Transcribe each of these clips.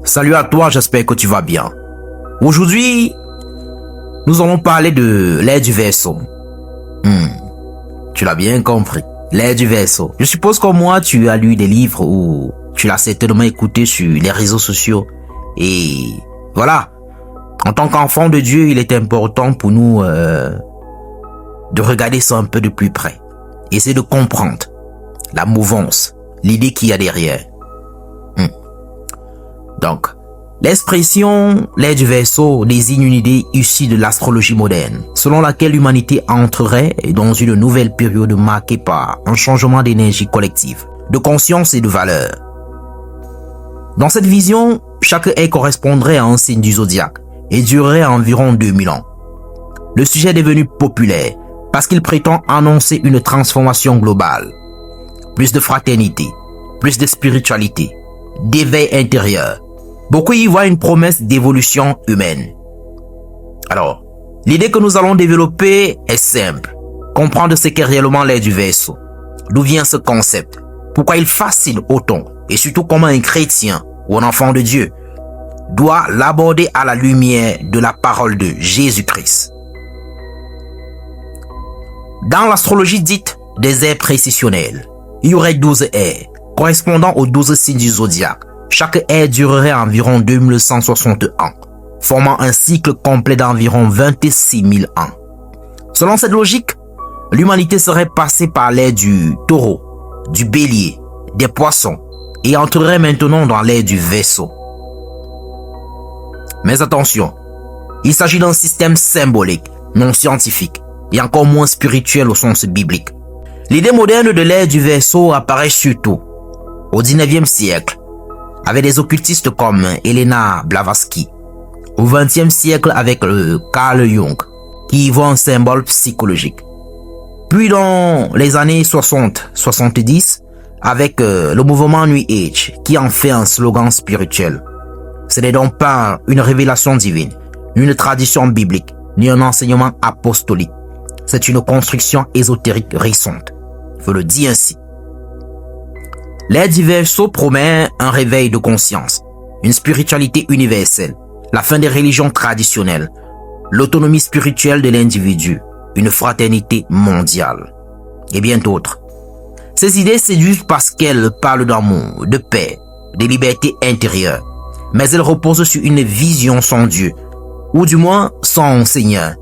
Salut à toi, j'espère que tu vas bien. Aujourd'hui, nous allons parler de l'air du vaisseau. Tu l'as bien compris, l'air du vaisseau. Je suppose que moi, tu as lu des livres ou tu l'as certainement écouté sur les réseaux sociaux. Et voilà, en tant qu'enfant de Dieu, il est important pour nous de regarder ça un peu de plus près. Essayer de comprendre la mouvance, l'idée qu'il y a derrière. Donc, l'expression l'air du vaisseau désigne une idée issue de l'astrologie moderne, selon laquelle l'humanité entrerait dans une nouvelle période marquée par un changement d'énergie collective, de conscience et de valeur. Dans cette vision, chaque ère correspondrait à un signe du zodiaque et durerait environ 2000 ans. Le sujet est devenu populaire parce qu'il prétend annoncer une transformation globale, plus de fraternité, plus de spiritualité, d'éveil intérieur. Beaucoup y voient une promesse d'évolution humaine. Alors, l'idée que nous allons développer est simple. Comprendre ce qu'est réellement l'air du vaisseau. D'où vient ce concept? Pourquoi il fascine autant? Et surtout comment un chrétien ou un enfant de Dieu doit l'aborder à la lumière de la parole de Jésus-Christ. Dans l'astrologie dite des ères précessionnelles, il y aurait 12 ères, correspondant aux 12 signes du zodiaque. Chaque ère durerait environ 2160 ans, formant un cycle complet d'environ 26 000 ans. Selon cette logique, l'humanité serait passée par l'ère du taureau, du bélier, des poissons et entrerait maintenant dans l'ère du vaisseau. Mais attention, il s'agit d'un système symbolique, non scientifique et encore moins spirituel au sens biblique. L'idée moderne de l'ère du vaisseau apparaît surtout au XIXe siècle, avec des occultistes comme Helena Blavatsky, au XXe siècle avec Carl Jung, qui y voit un symbole psychologique. Puis dans les années 60-70, avec le mouvement New Age, qui en fait un slogan spirituel. Ce n'est donc pas une révélation divine, une tradition biblique, ni un enseignement apostolique. C'est une construction ésotérique récente. Il faut le dire ainsi. L'ère du vaisseau promet un réveil de conscience, une spiritualité universelle, la fin des religions traditionnelles, l'autonomie spirituelle de l'individu, une fraternité mondiale, et bien d'autres. Ces idées séduisent parce qu'elles parlent d'amour, de paix, de liberté intérieure, mais elles reposent sur une vision sans Dieu, ou du moins sans Seigneur.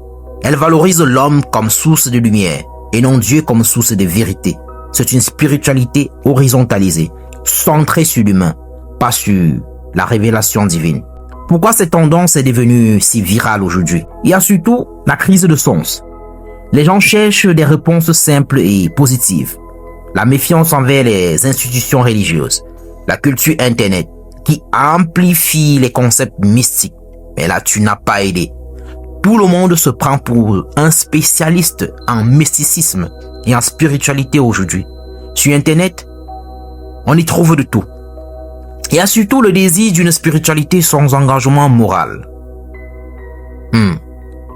Elles valorisent l'homme comme source de lumière, et non Dieu comme source de vérité. C'est une spiritualité horizontalisée, centrée sur l'humain, pas sur la révélation divine. Pourquoi cette tendance est devenue si virale aujourd'hui? Il y a surtout la crise de sens. Les gens cherchent des réponses simples et positives. La méfiance envers les institutions religieuses, la culture internet qui amplifie les concepts mystiques. Mais là, tu n'as pas aidé. Tout le monde se prend pour un spécialiste en mysticisme et en spiritualité aujourd'hui. Sur Internet, on y trouve de tout. Il y a surtout le désir d'une spiritualité sans engagement moral. Il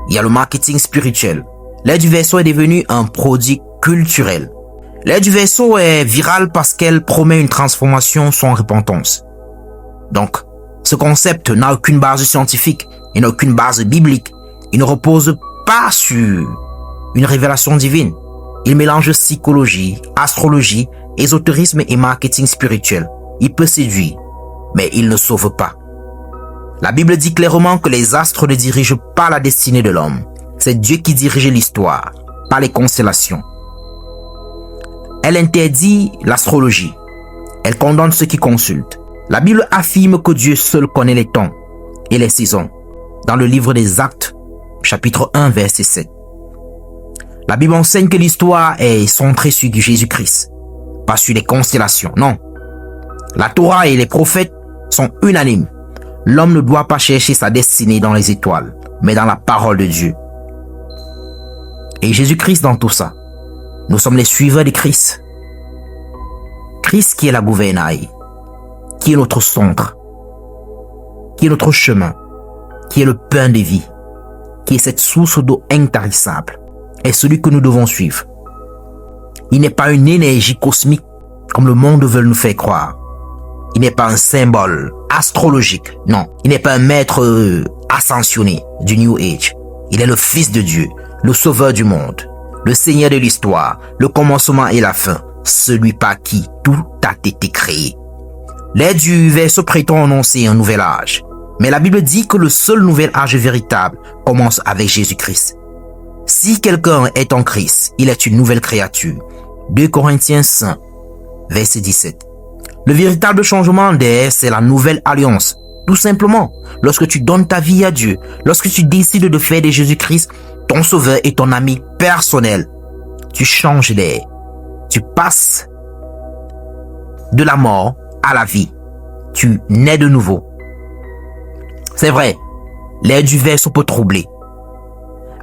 y a le marketing spirituel. L'air du vaisseau est devenu un produit culturel. L'air du vaisseau est viral parce qu'elle promet une transformation sans repentance. Donc, ce concept n'a aucune base scientifique et n'a aucune base biblique. Il ne repose pas sur une révélation divine. Il mélange psychologie, astrologie, ésotérisme et marketing spirituel. Il peut séduire, mais il ne sauve pas. La Bible dit clairement que les astres ne dirigent pas la destinée de l'homme. C'est Dieu qui dirige l'histoire, pas les constellations. Elle interdit l'astrologie. Elle condamne ceux qui consultent. La Bible affirme que Dieu seul connaît les temps et les saisons. Dans le livre des Actes, chapitre 1, verset 7. La Bible enseigne que l'histoire est centrée sur Jésus-Christ, pas sur les constellations, non. La Torah et les prophètes sont unanimes. L'homme ne doit pas chercher sa destinée dans les étoiles, mais dans la parole de Dieu. Et Jésus-Christ dans tout ça. Nous sommes les suiveurs de Christ. Christ qui est la gouvernail, qui est notre centre, qui est notre chemin, qui est le pain de vie, qui est cette source d'eau intarissable, est celui que nous devons suivre. Il n'est pas une énergie cosmique comme le monde veut nous faire croire. Il n'est pas un symbole astrologique. Non, il n'est pas un maître ascensionné du New Age. Il est le Fils de Dieu, le Sauveur du monde, le Seigneur de l'histoire, le commencement et la fin, celui par qui tout a été créé. L'aide du verset prétend annoncer un nouvel âge. Mais la Bible dit que le seul nouvel âge véritable commence avec Jésus-Christ. Si quelqu'un est en Christ, il est une nouvelle créature. 2 Corinthiens 5, verset 17. Le véritable changement d'air, c'est la nouvelle alliance. Tout simplement, lorsque tu donnes ta vie à Dieu, lorsque tu décides de faire de Jésus-Christ ton sauveur et ton ami personnel, tu changes d'air. Tu passes de la mort à la vie. Tu nais de nouveau. C'est vrai, l'air du verset peut troubler.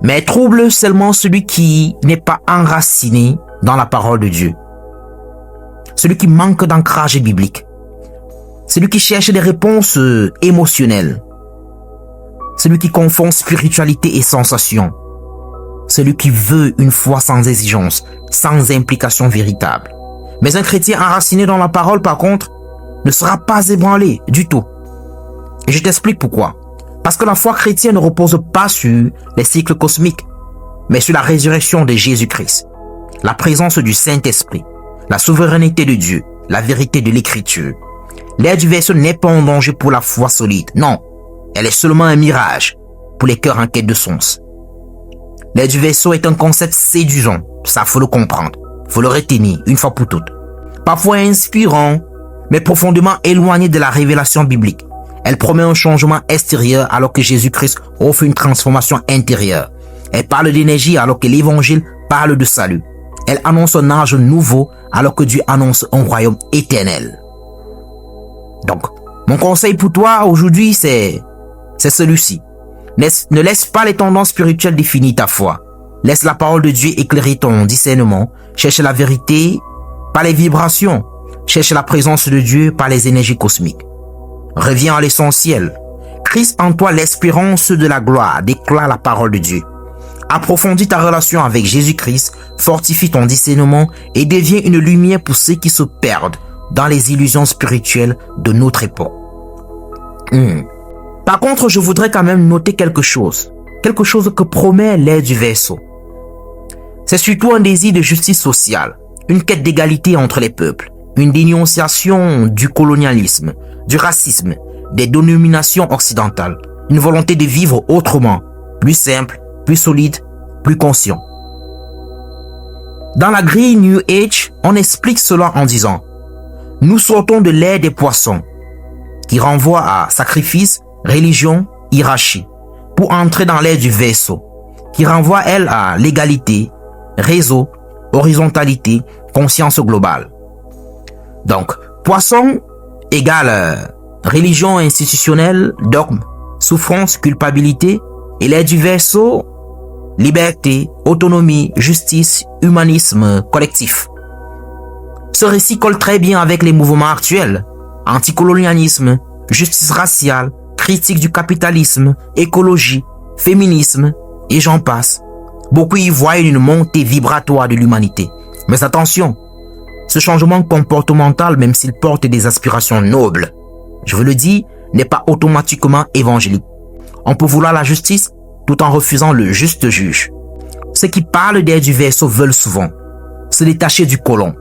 Mais trouble seulement celui qui n'est pas enraciné dans la parole de Dieu. Celui qui manque d'ancrage biblique. Celui qui cherche des réponses émotionnelles. Celui qui confond spiritualité et sensation. Celui qui veut une foi sans exigence, sans implication véritable. Mais un chrétien enraciné dans la parole, par contre, ne sera pas ébranlé du tout. Et je t'explique pourquoi. Parce que la foi chrétienne ne repose pas sur les cycles cosmiques, mais sur la résurrection de Jésus-Christ, la présence du Saint-Esprit, la souveraineté de Dieu, la vérité de l'Écriture. L'air du verset n'est pas un danger pour la foi solide. Non, elle est seulement un mirage pour les cœurs en quête de sens. L'air du verset est un concept séduisant. Ça, faut le comprendre. Faut le retenir une fois pour toutes. Parfois inspirant, mais profondément éloigné de la révélation biblique. Elle promet un changement extérieur alors que Jésus-Christ offre une transformation intérieure. Elle parle d'énergie alors que l'Évangile parle de salut. Elle annonce un âge nouveau alors que Dieu annonce un royaume éternel. Donc, mon conseil pour toi aujourd'hui, c'est celui-ci. Ne laisse pas les tendances spirituelles définir ta foi. Laisse la parole de Dieu éclairer ton discernement. Cherche la vérité par les vibrations. Cherche la présence de Dieu par les énergies cosmiques. Reviens à l'essentiel. Christ en toi, l'espérance de la gloire, déclare la parole de Dieu. Approfondis ta relation avec Jésus-Christ, fortifie ton discernement et deviens une lumière pour ceux qui se perdent dans les illusions spirituelles de notre époque. Par contre, je voudrais quand même noter quelque chose que promet l'air du verset. C'est surtout un désir de justice sociale, une quête d'égalité entre les peuples, une dénonciation du colonialisme, du racisme, des dominations occidentales, une volonté de vivre autrement, plus simple, plus solide, plus conscient. Dans la grille New Age, on explique cela en disant « Nous sortons de l'ère des poissons » qui renvoie à sacrifice, religion, hiérarchie, pour entrer dans l'ère du vaisseau, qui renvoie, elle, à l'égalité, réseau, horizontalité, conscience globale. Donc, poisson égale religion institutionnelle, dogme, souffrance, culpabilité, et l'ère du vaisseau, liberté, autonomie, justice, humanisme collectif. Ce récit colle très bien avec les mouvements actuels, anticolonialisme, justice raciale, critique du capitalisme, écologie, féminisme, et j'en passe. Beaucoup y voient une montée vibratoire de l'humanité. Mais attention, ce changement comportemental, même s'il porte des aspirations nobles, je vous le dis, n'est pas automatiquement évangélique. On peut vouloir la justice tout en refusant le juste juge. Ceux qui parlent d'air du vaisseau veulent souvent se détacher du colon,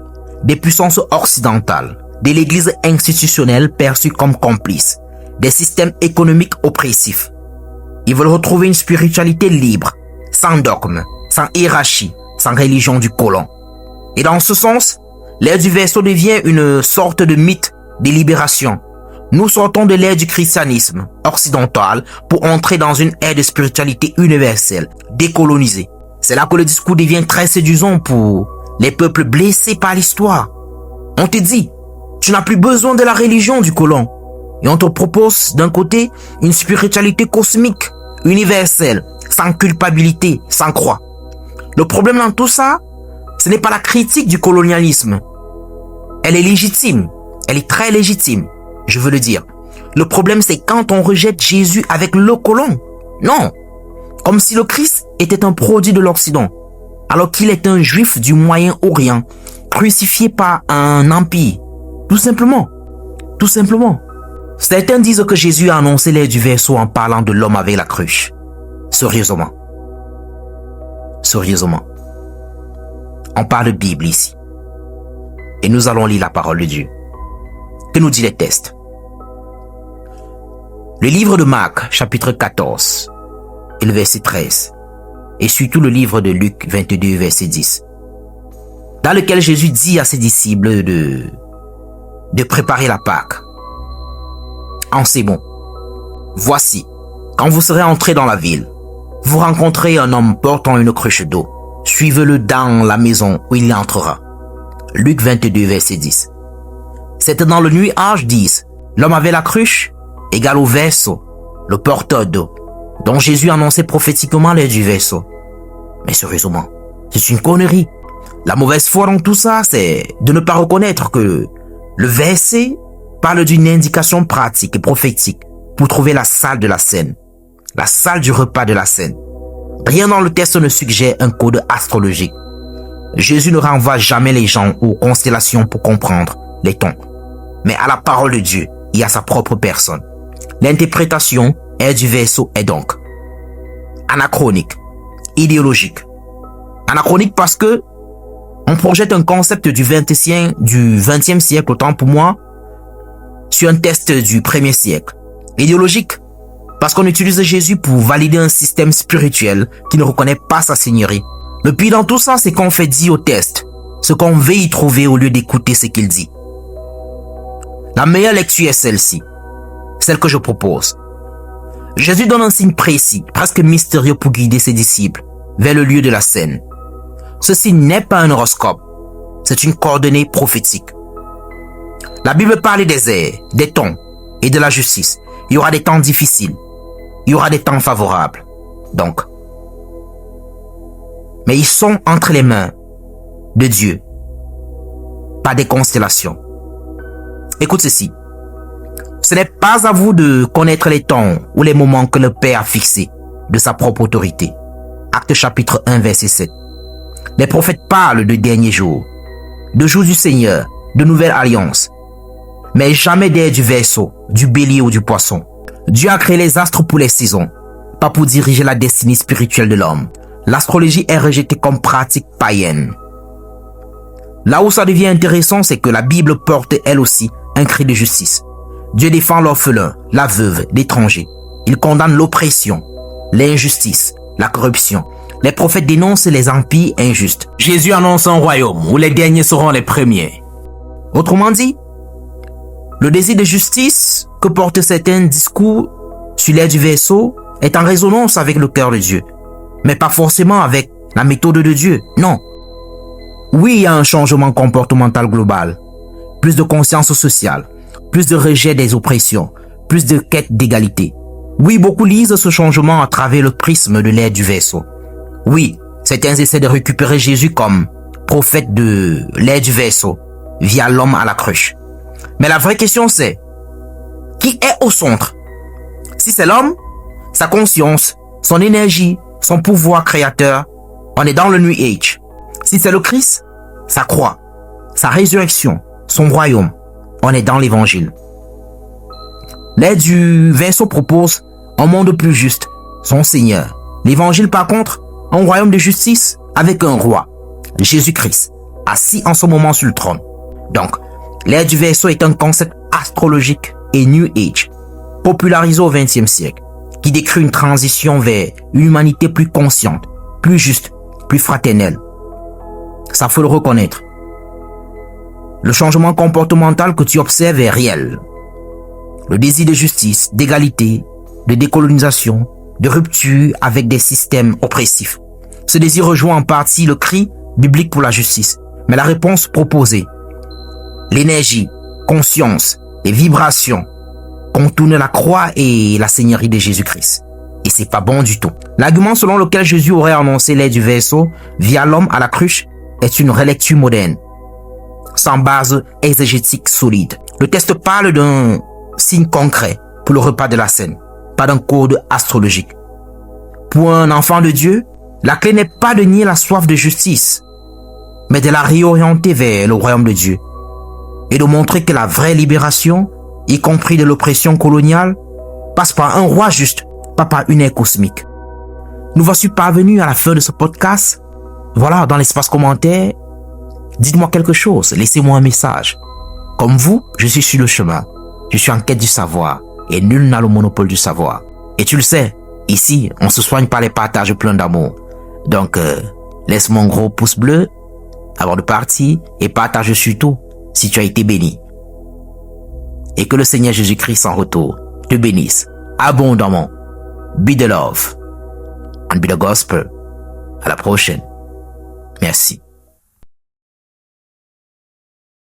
des puissances occidentales, de l'église institutionnelle perçue comme complice, des systèmes économiques oppressifs. Ils veulent retrouver une spiritualité libre, sans dogme, sans hiérarchie, sans religion du colon. Et dans ce sens, l'ère du vaisseau devient une sorte de mythe de libération. Nous sortons de l'ère du christianisme occidental pour entrer dans une ère de spiritualité universelle, décolonisée. C'est là que le discours devient très séduisant pour les peuples blessés par l'histoire. On te dit, tu n'as plus besoin de la religion du colon. Et on te propose d'un côté une spiritualité cosmique, universelle, sans culpabilité, sans croix. Le problème dans tout ça, ce n'est pas la critique du colonialisme. Elle est légitime. Elle est très légitime, je veux le dire. Le problème, c'est quand on rejette Jésus avec le colon. Non. Comme si le Christ était un produit de l'Occident, alors qu'il est un juif du Moyen-Orient, crucifié par un empire. Tout simplement. Tout simplement. Certains disent que Jésus a annoncé l'air du verseau en parlant de l'homme avec la cruche. Sérieusement. Sérieusement. On parle de Bible ici. Et nous allons lire la parole de Dieu. Que nous dit les textes? Le livre de Marc, chapitre 14, et le verset 13. Et surtout le livre de Luc 22, verset 10. Dans lequel Jésus dit à ses disciples de préparer la Pâque. En ces mots. Voici, quand vous serez entrés dans la ville, vous rencontrez un homme portant une cruche d'eau. Suivez-le dans la maison où il entrera. Luc 22, verset 10. C'est dans le nuage 10. L'homme avait la cruche, égale au verseau, le porteur d'eau, dont Jésus annonçait prophétiquement l'air du verseau. Mais sérieusement, c'est une connerie. La mauvaise foi dans tout ça, c'est de ne pas reconnaître que le verset parle d'une indication pratique et prophétique pour trouver la salle de la scène, la salle du repas de la scène. Rien dans le texte ne suggère un code astrologique. Jésus ne renvoie jamais les gens aux constellations pour comprendre les tons, mais à la parole de Dieu et à sa propre personne. L'interprétation du verseau est donc anachronique, idéologique. Anachronique parce que on projette un concept du 20e siècle, autant pour moi, sur un texte du 1er siècle. Idéologique parce qu'on utilise Jésus pour valider un système spirituel qui ne reconnaît pas sa seigneurie. Le pire dans tout ça, c'est qu'on fait dire au texte ce qu'on veut y trouver au lieu d'écouter ce qu'il dit. La meilleure lecture est celle-ci, celle que je propose. Jésus donne un signe précis, presque mystérieux pour guider ses disciples vers le lieu de la scène. Ce signe n'est pas un horoscope, c'est une coordonnée prophétique. La Bible parle des airs, des tons et de la justice. Il y aura des temps difficiles, il y aura des temps favorables. Donc, mais ils sont entre les mains de Dieu, pas des constellations. Écoute ceci. Ce n'est pas à vous de connaître les temps ou les moments que le Père a fixés de sa propre autorité. Acte chapitre 1, verset 7. Les prophètes parlent de derniers jours, de jours du Seigneur, de nouvelles alliances, mais jamais d'air du verseau, du bélier ou du poisson. Dieu a créé les astres pour les saisons, pas pour diriger la destinée spirituelle de l'homme. L'astrologie est rejetée comme pratique païenne. Là où ça devient intéressant, c'est que la Bible porte elle aussi un cri de justice. Dieu défend l'orphelin, la veuve, l'étranger. Il condamne l'oppression, l'injustice, la corruption. Les prophètes dénoncent les empires injustes. Jésus annonce un royaume où les derniers seront les premiers. Autrement dit, le désir de justice que portent certains discours sur l'air du verseau est en résonance avec le cœur de Dieu, mais pas forcément avec la méthode de Dieu, non. Oui, il y a un changement comportemental global, plus de conscience sociale, plus de rejet des oppressions, plus de quête d'égalité. Oui, beaucoup lisent ce changement à travers le prisme de l'air du verseau. Oui, certains essaient de récupérer Jésus comme prophète de l'air du verseau via l'homme à la cruche. Mais la vraie question c'est, qui est au centre? Si c'est l'homme, sa conscience, son énergie, son pouvoir créateur, on est dans le New Age. Si c'est le Christ, sa croix, sa résurrection, son royaume, on est dans l'évangile. L'air du verseau propose un monde plus juste, son Seigneur. L'évangile par contre, un royaume de justice avec un roi, Jésus-Christ, assis en ce moment sur le trône. Donc, l'air du verseau est un concept astrologique et New Age, popularisé au XXe siècle, qui décrit une transition vers une humanité plus consciente, plus juste, plus fraternelle. Ça faut le reconnaître. Le changement comportemental que tu observes est réel. Le désir de justice, d'égalité, de décolonisation, de rupture avec des systèmes oppressifs. Ce désir rejoint en partie le cri biblique pour la justice. Mais la réponse proposée, l'énergie, conscience et vibrations, contournent la croix et la seigneurie de Jésus-Christ. Et c'est pas bon du tout. L'argument selon lequel Jésus aurait annoncé l'air du verseau via l'homme à la cruche est une relecture moderne, sans base exégétique solide. Le texte parle d'un signe concret pour le repas de la scène, pas d'un code astrologique. Pour un enfant de Dieu, la clé n'est pas de nier la soif de justice, mais de la réorienter vers le royaume de Dieu et de montrer que la vraie libération y compris de l'oppression coloniale, passe par un roi juste, pas par une ère cosmique. Nous voici parvenus à la fin de ce podcast. Voilà, dans l'espace commentaire, dites-moi quelque chose, laissez-moi un message. Comme vous, je suis sur le chemin. Je suis en quête du savoir et nul n'a le monopole du savoir. Et tu le sais, ici, on se soigne par les partages pleins d'amour. Donc, laisse-moi un gros pouce bleu avant de partir et partage surtout si tu as été béni. Et que le Seigneur Jésus-Christ en retour te bénisse abondamment. Be the love and be the gospel. À la prochaine. Merci.